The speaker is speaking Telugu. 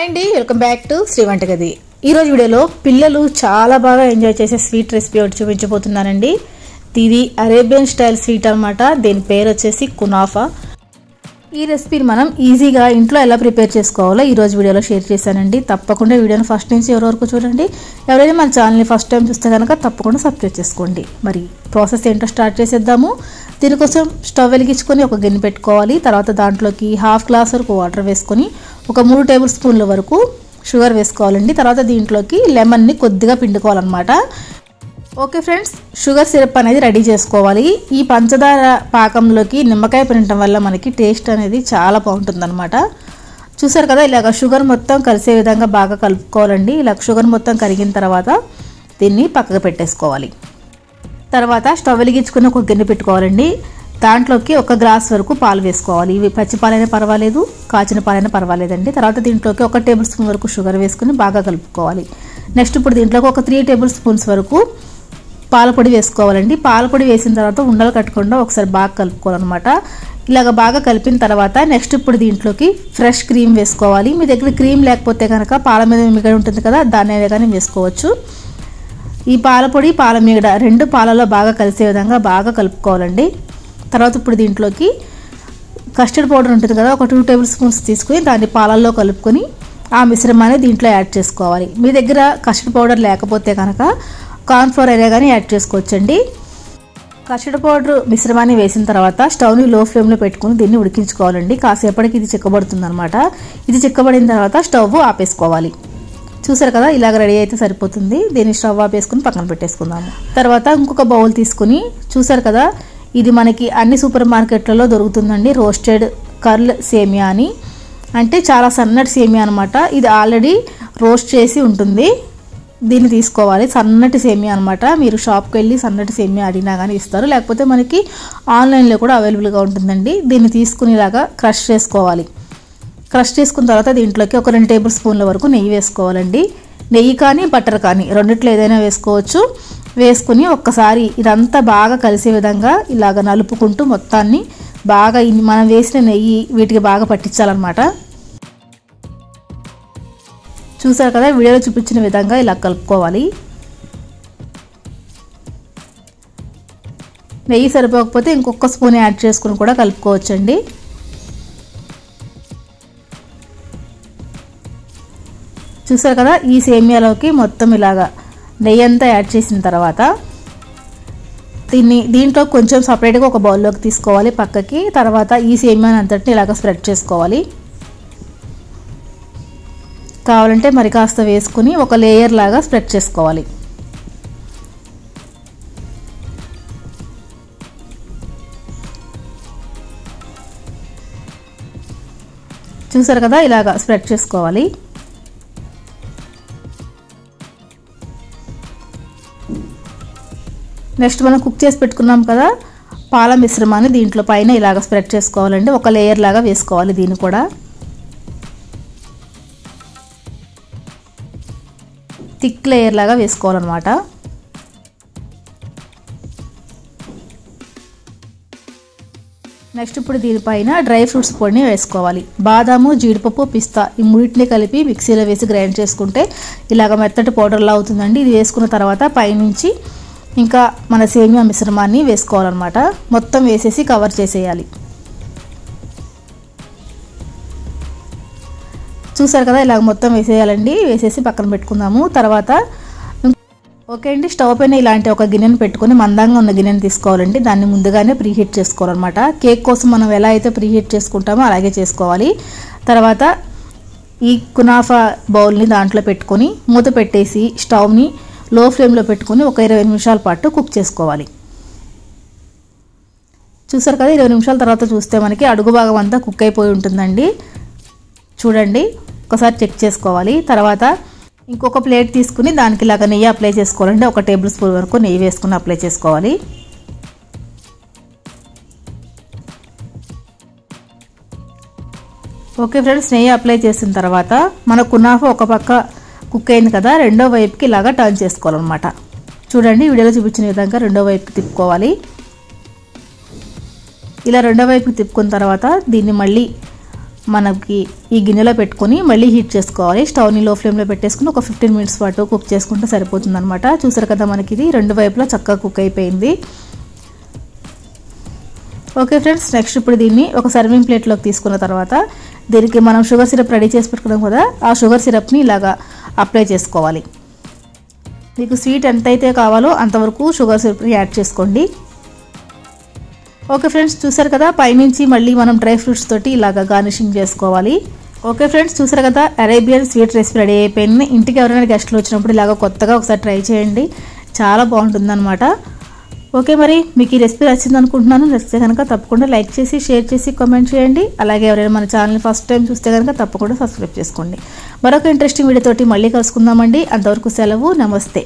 హాయ్ అండి, వెల్కమ్ బ్యాక్ టు శ్రీ వంటగది. ఈరోజు వీడియోలో పిల్లలు చాలా బాగా ఎంజాయ్ చేసే స్వీట్ రెసిపీ ఒకటి చూపించబోతున్నానండి. ఇది అరేబియన్ స్టైల్ స్వీట్ అనమాట. దీని పేరు వచ్చేసి కునాఫా. ఈ రెసిపీని మనం ఈజీగా ఇంట్లో ఎలా ప్రిపేర్ చేసుకోవాలో ఈరోజు వీడియోలో షేర్ చేశానండి. తప్పకుండా వీడియోని ఫస్ట్ నుంచి ఎవరి వరకు చూడండి. ఎవరైనా మన ఛానల్ని ఫస్ట్ టైం చూస్తే కనుక తప్పకుండా సబ్స్క్రైబ్ చేసుకోండి. మరి ప్రాసెస్ ఏంటో స్టార్ట్ చేసేద్దాము. దీనికోసం స్టవ్ వెలిగించుకొని ఒక గిన్నె పెట్టుకోవాలి. తర్వాత దాంట్లోకి హాఫ్ గ్లాస్ వరకు వాటర్ వేసుకొని ఒక 3 టేబుల్ స్పూన్ల వరకు షుగర్ వేసుకోవాలండి. తర్వాత దీంట్లోకి లెమన్ని కొద్దిగా పిండుకోవాలన్నమాట. ఓకే ఫ్రెండ్స్, షుగర్ సిరప్ అనేది రెడీ చేసుకోవాలి. ఈ పంచదార పాకంలోకి నిమ్మకాయ పిండటం వల్ల మనకి టేస్ట్ అనేది చాలా బాగుంటుందన్నమాట. చూసారు కదా, ఇలాగ షుగర్ మొత్తం కలిసే విధంగా బాగా కలుపుకోవాలండి. ఇలా షుగర్ మొత్తం కరిగిన తర్వాత దీన్ని పక్కకు పెట్టేసుకోవాలి. తర్వాత స్టవ్ వెలిగించుకుని ఒక గిన్నె పెట్టుకోవాలండి. దాంట్లోకి 1 గ్లాస్ వరకు పాలు వేసుకోవాలి. ఇవి పచ్చి పాలైనా పర్వాలేదు, కాచిన పాలైనా పర్వాలేదండి. తర్వాత దీంట్లోకి 1 టేబుల్ స్పూన్ వరకు షుగర్ వేసుకుని బాగా కలుపుకోవాలి. నెక్స్ట్ ఇప్పుడు దీంట్లోకి ఒక 3 టేబుల్ స్పూన్స్ వరకు పాలపొడి వేసుకోవాలండి. పాలపొడి వేసిన తర్వాత ఉండలు కట్టకుండా ఒకసారి బాగా కలుపుకోవాలన్నమాట. ఇలాగ బాగా కలిపిన తర్వాత నెక్స్ట్ ఇప్పుడు దీంట్లోకి ఫ్రెష్ క్రీమ్ వేసుకోవాలి. మీ దగ్గర క్రీమ్ లేకపోతే కనుక పాల మీద మిగడ ఉంటుంది కదా, దాన్ని కానీ వేసుకోవచ్చు. ఈ పాలపొడి పాల మిగడ రెండు పాలలో బాగా కలిసే విధంగా బాగా కలుపుకోవాలండి. తర్వాత ఇప్పుడు దీంట్లోకి కస్టర్డ్ పౌడర్ ఉంటుంది కదా, ఒక 2 టేబుల్ స్పూన్స్ తీసుకుని దాన్ని పాలల్లో కలుపుకొని ఆ మిశ్రమాన్ని దీంట్లో యాడ్ చేసుకోవాలి. మీ దగ్గర కస్టర్డ్ పౌడర్ లేకపోతే కనుక కార్న్ఫ్లోర్ అయినా కానీ యాడ్ చేసుకోవచ్చండి. కస్టర్డ్ పౌడర్ మిశ్రమాన్ని వేసిన తర్వాత స్టవ్ని లో ఫ్లేమ్లో పెట్టుకుని దీన్ని ఉడికించుకోవాలండి. కాసేపటికి ఇది చిక్కబడుతుంది అనమాట. ఇది చిక్కబడిన తర్వాత స్టవ్ ఆపేసుకోవాలి. చూసారు కదా, ఇలాగ రెడీ అయితే సరిపోతుంది. దీన్ని స్టవ్ ఆపేసుకుని పక్కన పెట్టేసుకుందాము. తర్వాత ఇంకొక బౌల్ తీసుకుని చూసారు కదా, ఇది మనకి అన్ని సూపర్ మార్కెట్లలో దొరుకుతుందండి. రోస్టెడ్ కర్ల్ సేమియా అని, అంటే చాలా సన్నటి సేమియా అనమాట. ఇది ఆల్రెడీ రోస్ట్ చేసి ఉంటుంది. దీన్ని తీసుకోవాలి. సన్నటి సేమియా అనమాట. మీరు షాప్కి వెళ్ళి సన్నటి సేమియా అడిగినా కానీ ఇస్తారు, లేకపోతే మనకి ఆన్లైన్లో కూడా అవైలబుల్గా ఉంటుందండి. దీన్ని తీసుకుని ఇలాగా క్రష్ చేసుకోవాలి. క్రష్ చేసుకున్న తర్వాత దీంట్లోకి ఒక 2 టేబుల్ స్పూన్ల వరకు నెయ్యి వేసుకోవాలండి. నెయ్యి కానీ బటర్ కానీ రెండిట్లో ఏదైనా వేసుకోవచ్చు. వేసుకుని ఒక్కసారి ఇదంతా బాగా కలిసే విధంగా ఇలాగ నలుపుకుంటూ మొత్తాన్ని బాగా మనం వేసిన నెయ్యి వీటికి బాగా పట్టించాలన్నమాట. చూసారు కదా, వీడియోలో చూపించిన విధంగా ఇలా కలుపుకోవాలి. నెయ్యి సరిపోకపోతే ఇంకొక స్పూన్ యాడ్ చేసుకుని కూడా కలుపుకోవచ్చండి. చూసారు కదా, ఈ సేమియాలోకి మొత్తం ఇలాగా నెయ్యి అంతా యాడ్ చేసిన తర్వాత దీంట్లో కొంచెం సపరేట్గా ఒక బౌల్లోకి తీసుకోవాలి పక్కకి. తర్వాత ఈ సేమియాని అంతటిని ఇలాగ స్ప్రెడ్ చేసుకోవాలి. కావాలంటే మరి కాస్త వేసుకుని ఒక లేయర్ లాగా స్ప్రెడ్ చేసుకోవాలి. చూసారు కదా, ఇలాగ స్ప్రెడ్ చేసుకోవాలి. నెక్స్ట్ మనం కుక్ చేసి పెట్టుకున్నాం కదా పాల మిశ్రమాన్ని దీంట్లో పైన ఇలాగ స్ప్రెడ్ చేసుకోవాలండి. ఒక లేయర్ లాగా వేసుకోవాలి. దీన్ని కూడా థిక్ లేయర్ లాగా వేసుకోవాలన్నమాట. నెక్స్ట్ ఇప్పుడు దీనిపైన డ్రై ఫ్రూట్స్ పొడిని వేసుకోవాలి. బాదాము, జీడిపప్పు, పిస్తా ఈ మూడింటిని కలిపి మిక్సీలో వేసి గ్రైండ్ చేసుకుంటే ఇలాగ మెత్తటి పౌడర్లా అవుతుందండి. ఇది వేసుకున్న తర్వాత పైనుంచి ఇంకా మన సేమియా మిశ్రమాన్ని వేసుకోవాలన్నమాట. మొత్తం వేసేసి కవర్ చేసేయాలి. చూసారు కదా, ఇలాగ మొత్తం వేసేయాలండి. వేసేసి పక్కన పెట్టుకుందాము. తర్వాత ఓకే అండి, స్టవ్ పైన ఇలాంటి ఒక గిన్నెను పెట్టుకుని మందంగా ఉన్న గిన్నెను తీసుకోవాలండి. దాన్ని ముందుగానే ప్రీహీట్ చేసుకోవాలన్నమాట. కేక్ కోసం మనం ఎలా అయితే ప్రీహీట్ చేసుకుంటామో అలాగే చేసుకోవాలి. తర్వాత ఈ కునాఫా బౌల్ని దాంట్లో పెట్టుకొని మూత పెట్టేసి స్టవ్ని లో ఫ్లేమ్లో పెట్టుకుని ఒక 20 నిమిషాల పాటు కుక్ చేసుకోవాలి. చూసారు కదా, 20 నిమిషాల తర్వాత చూస్తే మనకి అడుగు భాగం అంతా కుక్ అయిపోయి ఉంటుందండి. చూడండి, ఒకసారి చెక్ చేసుకోవాలి. తర్వాత ఇంకొక ప్లేట్ తీసుకుని దానికి ఇలాగ నెయ్యి అప్లై చేసుకోవాలండి. 1 టేబుల్ స్పూన్ వరకు నెయ్యి వేసుకుని అప్లై చేసుకోవాలి. ఓకే ఫ్రెండ్స్, నెయ్యి అప్లై చేసిన తర్వాత మన కునాఫా ఒక పక్క కుక్ అయింది కదా, రెండో వైపుకి ఇలాగా టర్న్ చేసుకోవాలన్నమాట. చూడండి, వీడియోలో చూపించిన విధంగా రెండో వైపుకి తిప్పుకోవాలి. ఇలా రెండో వైపుకి తిప్పుకున్న తర్వాత దీన్ని మళ్ళీ మనకి ఈ గిన్నెలో పెట్టుకొని మళ్ళీ హీట్ చేసుకోవాలి. స్టవ్ని లో ఫ్లేమ్లో పెట్టేసుకుని ఒక 15 మినిట్స్ పాటు కుక్ చేసుకుంటే సరిపోతుంది అనమాట. చూసారు కదా, మనకి ఇది 2 వైపులా చక్కగా కుక్ అయిపోయింది. ఓకే ఫ్రెండ్స్, నెక్స్ట్ ఇప్పుడు దీన్ని ఒక సర్వింగ్ ప్లేట్లోకి తీసుకున్న తర్వాత దీనికి మనం షుగర్ సిరప్ రెడీ చేసి పెట్టుకున్నాం కదా, ఆ షుగర్ సిరప్ని ఇలాగా అప్లై చేసుకోవాలి. మీకు స్వీట్ ఎంతైతే కావాలో అంతవరకు షుగర్ సిరప్ని యాడ్ చేసుకోండి. ఓకే ఫ్రెండ్స్, చూసారు కదా, పైనుంచి మళ్ళీ మనం డ్రై ఫ్రూట్స్ తోటి ఇలాగా గార్నిషింగ్ చేసుకోవాలి. ఓకే ఫ్రెండ్స్, చూసారు కదా, అరేబియన్ స్వీట్ రెసిపీ రెడీ అయిపోయింది. ఇంటికి ఎవరైనా గెస్ట్లు వచ్చినప్పుడు ఇలాగ కొత్తగా ఒకసారి ట్రై చేయండి, చాలా బాగుంటుంది అనమాట. ఓకే, మరి మీకు ఈ రెసిపీ నచ్చింది అనుకుంటున్నాను. నచ్చితే కనుక తప్పకుండా లైక్ చేసి, షేర్ చేసి, కామెంట్ చేయండి. అలాగే ఎవరైనా మన ఛానల్ని ఫస్ట్ టైం చూస్తే కనుక తప్పకుండా సబ్స్క్రైబ్ చేసుకోండి. మరొక ఇంట్రెస్టింగ్ వీడియోతోటి మళ్ళీ కలుసుకుందామండి. అంతవరకు సెలవు, నమస్తే.